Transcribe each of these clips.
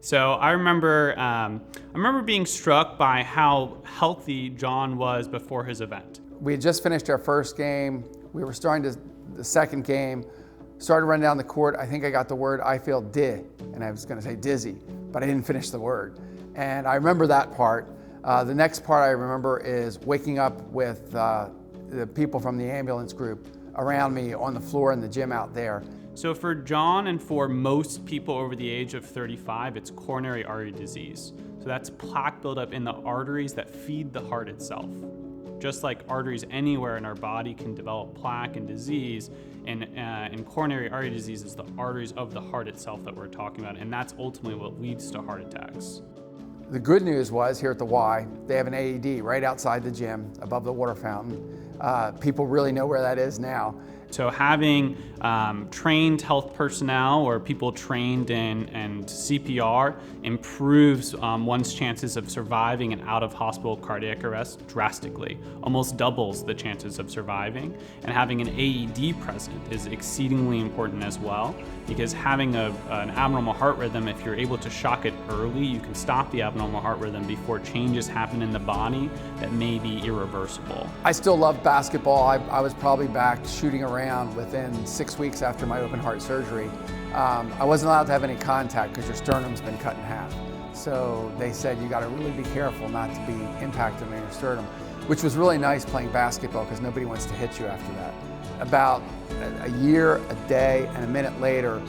So I remember being struck by how healthy John was before his event. We had just finished our first game. We were starting the second game. Started running down the court. I think I got the word, I feel and I was gonna say dizzy, but I didn't finish the word. And I remember that part. The next part I remember is waking up with the people from the ambulance group around me on the floor in the gym out there. So for John and for most people over the age of 35, it's coronary artery disease. So that's plaque buildup in the arteries that feed the heart itself. Just like arteries anywhere in our body can develop plaque and disease, and coronary artery disease is the arteries of the heart itself that we're talking about, and that's ultimately what leads to heart attacks. The good news was here at the Y, they have an AED right outside the gym above the water fountain. People really know where that is now. So having trained health personnel or people trained in CPR improves one's chances of surviving an out-of-hospital cardiac arrest drastically, almost doubles the chances of surviving. And having an AED present is exceedingly important as well, because having an abnormal heart rhythm, if you're able to shock it early, you can stop the abnormal heart rhythm before changes happen in the body that may be irreversible. I still love basketball. I was probably back shooting around within 6 weeks after my open heart surgery. I wasn't allowed to have any contact because your sternum's been cut in half. So they said you got to really be careful not to be impacted on your sternum, which was really nice playing basketball because nobody wants to hit you after that. About a year, a day, and a minute later,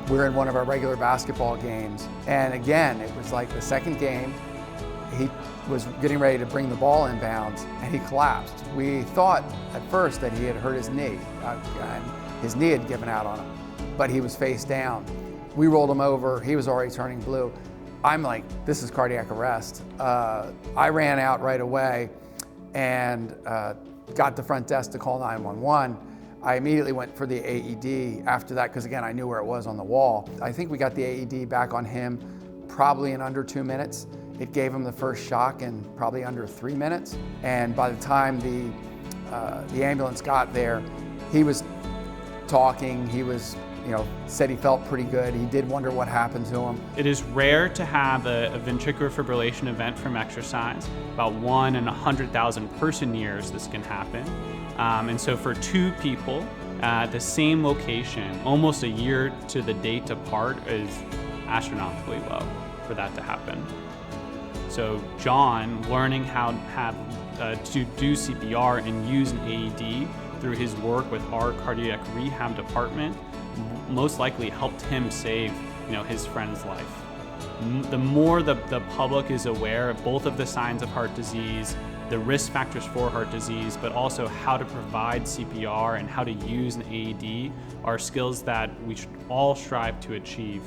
we were in one of our regular basketball games. And again, it was like the second game. He was getting ready to bring the ball inbounds and he collapsed. We thought at first that he had hurt his knee and his knee had given out on him, but he was face down. We rolled him over, he was already turning blue. I'm like, this is cardiac arrest. I ran out right away and got the front desk to call 911. I immediately went for the AED after that because again, I knew where it was on the wall. I think we got the AED back on him probably in under 2 minutes. It gave him the first shock in probably under 3 minutes. And by the time the ambulance got there, he was talking, he was, said he felt pretty good. He did wonder what happened to him. It is rare to have a ventricular fibrillation event from exercise. About 1 in 100,000 person years this can happen. And so for two people at the same location, almost a year to the date apart, is astronomically low for that to happen. So John learning how to do CPR and use an AED through his work with our cardiac rehab department most likely helped him save his friend's life. The more the public is aware of both of the signs of heart disease, the risk factors for heart disease, but also how to provide CPR and how to use an AED are skills that we should all strive to achieve,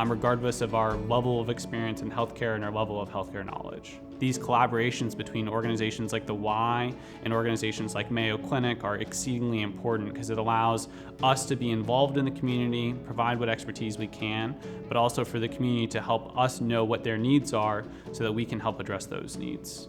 regardless of our level of experience in healthcare and our level of healthcare knowledge. These collaborations between organizations like the Y and organizations like Mayo Clinic are exceedingly important because it allows us to be involved in the community, provide what expertise we can, but also for the community to help us know what their needs are so that we can help address those needs.